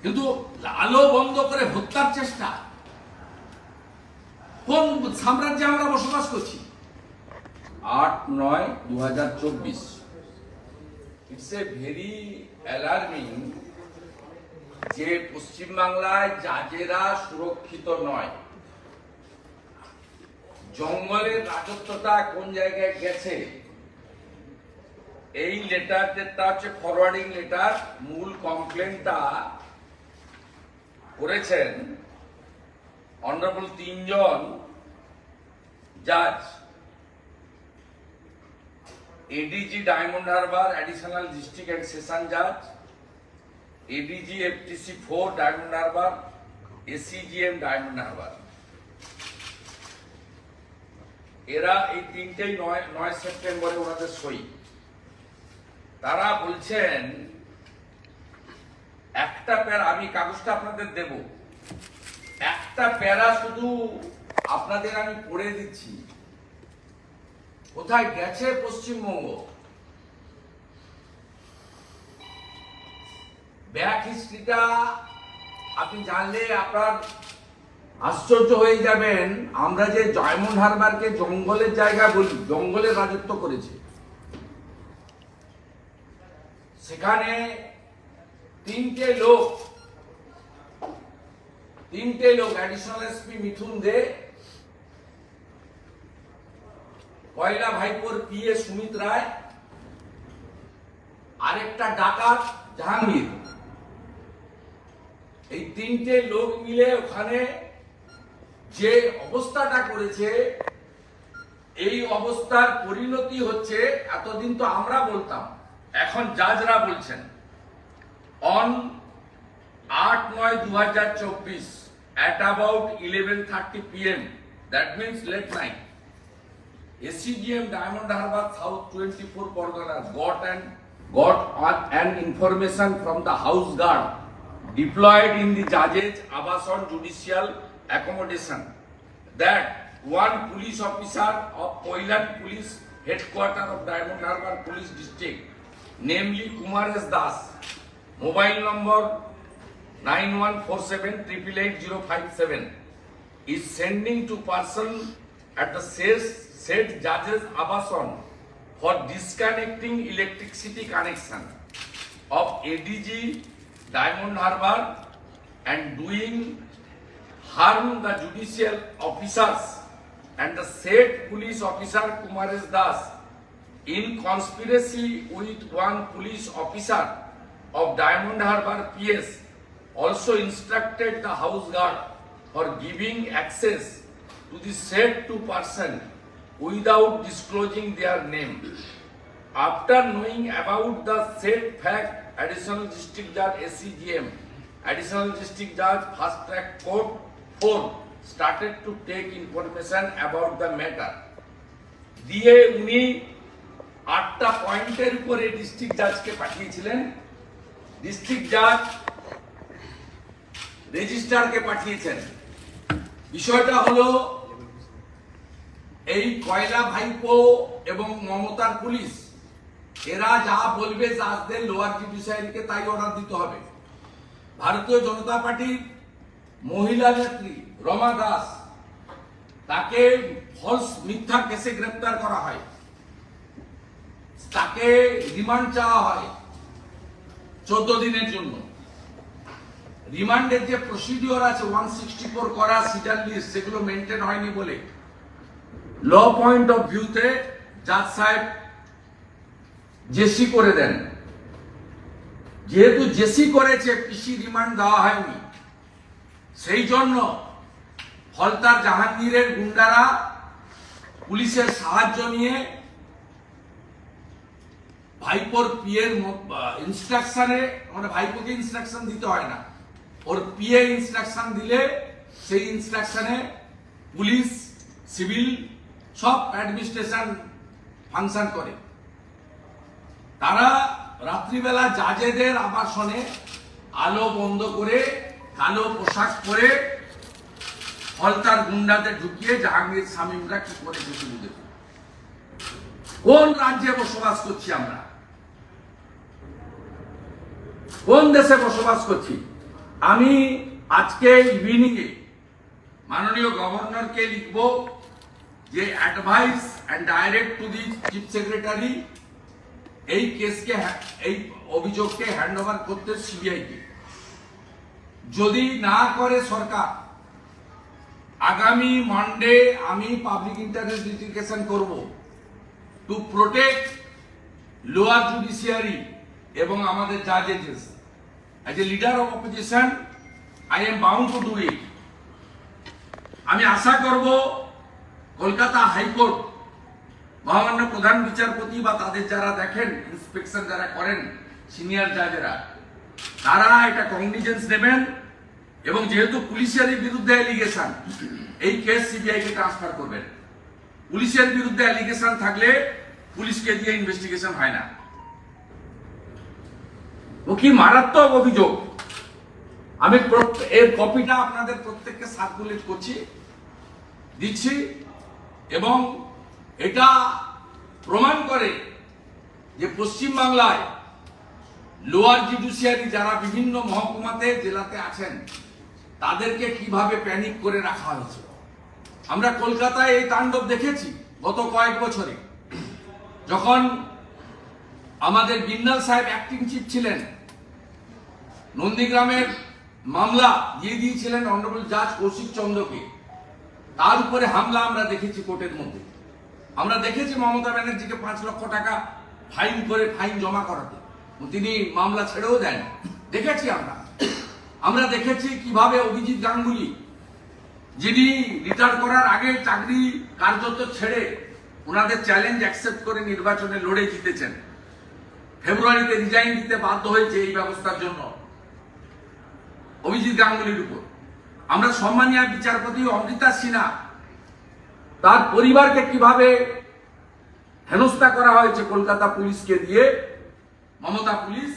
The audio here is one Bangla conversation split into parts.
কিন্তু আলো বন্ধ করে হত্যার চেষ্টা, কোন সাম্রাজ্যে আমরা বসবাস করছি? 8/9/2024। ইটস এ ভেরি অ্যালার্মিং যে পশ্চিমবাংলায় জাজেরা সুরক্ষিত নয়। জঙ্গলের রাজত্বটা কোন জায়গায় গেছে? এই লেটার যেটা হচ্ছে ফরওয়ার্ডিং লেটার, মূল কমপ্লেনটা করেছেন অনারেবল 3 জন জাজ, ADG diamond Harbour additional district and session জাজ, ADG FTC 4 diamond Harbour, ACGM diamond Harbour. এরা এই তিনটেই 9 সেপ্টেম্বরে ওনাদের সই। তারা বলছেন একটা প্যারা, আমি কাগজটা আপনাদের দেব, একটা প্যারা শুধু আপনাদের আমি পড়ে দিচ্ছি। কোথায় গেছে পশ্চিমবঙ্গ? ব্যাক হিস্ট্রিটা আপনি জানলে আপনার আশ্চর্য হয়ে যাবেন। আমরা যে ডায়মন্ড হারবারকে জঙ্গলের জায়গা বলি, জঙ্গলের রাজত্ব করেছে, সেখানে তিনটে লোক অ্যাডিশনাল এসপি মিথুন দে, কয়লা ভাইপোর পিএ সুমিত রায়, আরেকটা ডাকাত জাহাঙ্গীর, এই তিনটে লোক মিলে ওখানে যে অবস্থাটা করেছে, এই অবস্থার পরিণতি হচ্ছে, এতদিন তো আমরা বলতাম, এখন জাজরা বলছেন on 8/9/2024 at about 11:30 PM, that means late night, SCGM Diamond Harbour South 24 Pargana got an information from the house guard deployed in the judge's Abason judicial accommodation that one police officer of Koilan Police Headquarters of Diamond Harbour Police District, namely Kumar S. Das, mobile number 9147888057, is sending to person at the said judge's Abason for disconnecting electricity connection of ADG Diamond Harbour and doing harm the judicial officers and the said police officer Kumar S. Das in conspiracy with one police officer of Diamond Harbour PS also instructed the house guard for giving access to the said two person without disclosing their name. After knowing about the said fact, Additional District Judge SCGM, Additional District Judge Fast Track Court 4 started to take information about the matter. দিয়ে উনি 8টা পয়েন্টের উপরে ডিস্ট্রিক্ট জাজকে পাঠিয়েছিলেন। ডিস্ট্রিক্ট জাজ রেজিস্ট্রারকে পাঠিয়েছেন। বিষয়টা হলো এই কয়লা ভাইপো এবং মমতার পুলিশ, এরা যা বলবে জাজদের লোয়ার জুডিশিয়ারিকে তাই অর্ডার দিতে হবে। ভারতীয় জনতা পার্টির মহিলা নেত্রী রমা দাস, তাকে ফলস মিথ্যা কেসে গ্রেপ্তার করা হয়, তাকে রিমান্ড চাওয়া হয় 14 দিনের জন্য। রিমান্ডের যে প্রসিডিওর আছে 164 করা সিডার লিস্ট, সেগুলো মেনটেন হয়নি বলে ল পয়েন্ট অফ ভিউতে জাজ সাহেব জেসি করে দেন। যেহেতু জেসি করেছে, পিসি রিমান্ড দেওয়া হয়নি, সেই জন্য হলদার জাহাঙ্গীরের গুন্ডারা পুলিশের সাহায্য নিয়ে ভাইপোর পিএর ইনস্ট্রাকশনে, মানে ভাইপোকে ইনস্ট্রাকশন দিতে হয় না, ওর পিএ ইনস্ট্রাকশন দিলে সেই ইনস্ট্রাকশনে পুলিশ, সিভিল সব অ্যাডমিনিস্ট্রেশন ফাংশন করে। তারা রাত্রিবেলা জাজেদের আবাসনে আলো বন্ধ করে, কালো পোশাক পরে হলতার গুন্ডাদের ঢুকিয়ে জাহাঙ্গীর শামীমরা কি করে ঢুকে বুঝে। কোন রাজ্যে বসবাস করছি আমরা? কোন দেশে বসবাস করছি? আমি আজকে ইভিনিংয়ে মাননীয় গভর্নরকে লিখব যে advice and direct to the chief secretary এই কেসকে, এই অভিযোগকে হ্যান্ড ওভার করতে সিবিআইকে। যদি না করে সরকার, আগামী মানডে আমি পাবলিক ইন্টারেস্ট লিটিগেশন করব টু প্রোটেক্ট লোয়ার জুডিশিয়ারি এবং আমাদের জাজেস। As a leader of opposition I am bound to do it. আমি আশা করব কলকাতা হাইকোর্ট মহামান্য প্রধান বিচারপতি বা তাদের যারা দেখেন, ইন্সপেকশন যারা করেন, সিনিয়র জাজেরা, তারা এটা কগনিজেন্স নেবেন এবং যেহেতু পুলিশের বিরুদ্ধে অ্যালিগেশন, এই কেস সিবিআই কে ট্রান্সফার করবেন। পুলিশের বিরুদ্ধে অ্যালিগেশন থাকলে পুলিশকে দিয়ে ইনভেস্টিগেশন হয় না। ও কি মারাত্মক অভিযোগ। আমি এর কপিটা আপনাদের প্রত্যেককে সার্কুলেট করছি, দিচ্ছি, এবং এটা প্রমাণ করে যে পশ্চিমবাংলায় লোয়ার জুডিশিয়ারি যারা বিভিন্ন মহকুমাতে, জেলাতে আছেন, তাদেরকে কিভাবে প্যানিক করে রাখা হয়েছে। আমরা কলকাতায় এই তাণ্ডব দেখেছি গত কয়েক বছরে। যখন আমাদের বিন্দাল সাহেব অ্যাক্টিং চিফ ছিলেন, নন্দীগ্রামের মামলা দিয়ে দিয়েছিলেন অনারেবল জাজ কৌশিক চন্দ্রকে, তার উপরে হামলা আমরা দেখেছি কোর্টের মধ্যে। আমরা দেখেছি মমতা ব্যানার্জিকে 5 লক্ষ টাকা ফাইন করে ফাইন জমা করাতে, তিনি মামলা ছেড়েও দেন, দেখেছি আমরা দেখেছি কিভাবে অভিজিৎ গাঙ্গুলি, যিনি রিটায়ার করার আগে চাকরি কার্যত ছেড়ে ওনাদের চ্যালেঞ্জ অ্যাকসেপ্ট করে নির্বাচনে লড়ে জিতেছেন, ফেব্রুয়ারিতে রিজাইন দিতে বাধ্য হয়েছে এই ব্যবস্থার জন্য অভিজিৎ গাঙ্গুলির উপর। আমরা সম্মানীয় বিচারপতি অমৃতা সিনহা, তার পরিবারকে কিভাবে হেনস্থা করা হয়েছে কলকাতা পুলিশকে দিয়ে, মমতা পুলিশ,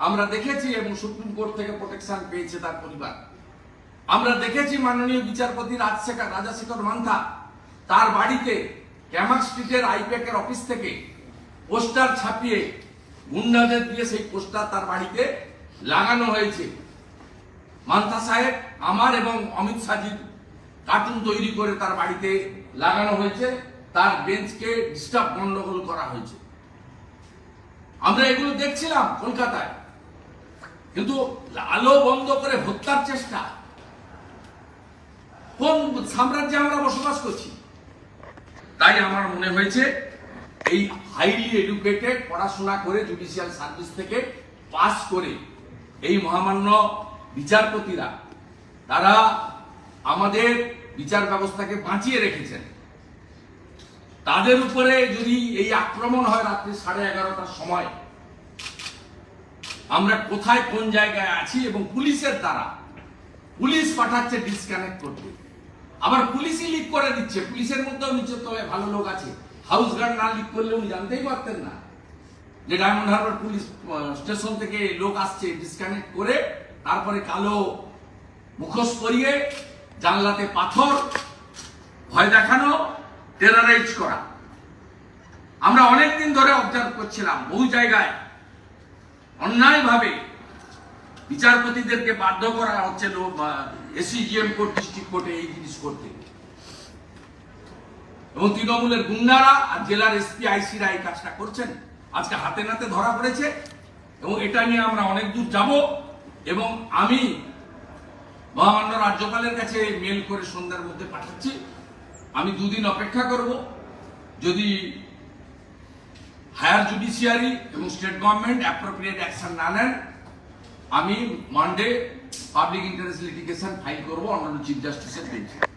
আমরা দেখেছি, এবং সুপ্রিম কোর্ট থেকে প্রোটেকশন পেয়েছে তার পরিবার। আমরা দেখেছি মাননীয় বিচারপতি রাজাশেখর মান্থা, তার বাড়িতে ক্যামাক স্ট্রিটের আইপ্যাকের অফিস থেকে পোস্টার ছাপিয়ে গুন্ডাদের দিয়ে সেই পোস্টার তার বাড়িতে লাগানো হয়েছে। মান্থা সাহেব, আমার এবং অমিত শাহজির কার্টুন তৈরি করে তার বাড়িতে লাগানো হয়েছে, তার বেঞ্চকে ডিস্টার্ব, গন্ডগোল করা হয়েছে। আমরা এগুলো দেখছিলাম কলকাতায়, কিন্তু আলো বন্ধ করে হত্যার চেষ্টা। কোন সাম্রাজ্যে আমরা বসবাস করছি? তাই আমার মনে হয়েছে এই হাইলি এডুকেটেড, পড়াশোনা করে জুডিশিয়াল সার্ভিস থেকে পাস করে এই মহামান্য বিচারপতিরা, তারা আমাদের বিচার ব্যবস্থাকে বাঁচিয়ে রেখেছেন। তাদের উপরে যদি এই আক্রমণ হয় রাত্রি 11:30টার সময়, আমরা কোথায় কোন জায়গায় আছি, এবং পুলিশের দ্বারা, পুলিশ পাঠাচ্ছে ডিসকানেক্ট করতে, আবার পুলিশই লিক করে দিচ্ছে। পুলিশের মধ্যেও নিচের তলায় ভালো লোক আছে, হাউস গার্ড না লিক করলে উনি জানতেই পারতেন না যে ডায়মন্ড হারবার পুলিশ স্টেশন থেকে লোক আসছে, ডিসকানেক্ট করে তারপরে কালো মুখোশ পরিয়ে জানলাতে পাথর, ভয় দেখানো, টেরারাইজ করা। আমরা অনেকদিন ধরে অবজার্ভ করছিলাম বহু জায়গায় অন্যায়ভাবে বিচারপতিদেরকে বাধ্য করা হচ্ছে এসিজিএম কোর্ট, ডিস্ট্রিক্ট কোর্টে এই জিনিস করতে, এবং তৃণমূলের গুন্ডারা আর জেলার এসপি আইসিরা এই কাজটা করছেন। আজকে হাতে নাতে ধরা পড়েছে, এবং এটা নিয়ে আমরা অনেক দূর যাব। এবং আমি মহামান্য রাজ্যপালের কাছে মেল করে সন্ধ্যার মধ্যে পাঠাচ্ছি। আমি 2 দিন অপেক্ষা করব, যদি হায়ার জুডিশিয়ারি এবং স্টেট গভর্নমেন্ট অ্যাপ্রোপ্রিয়েট অ্যাকশন না নেন, আমি Monday public interest litigation file করবো অন্যান্য চিফ জাস্টিসের বেঞ্চে।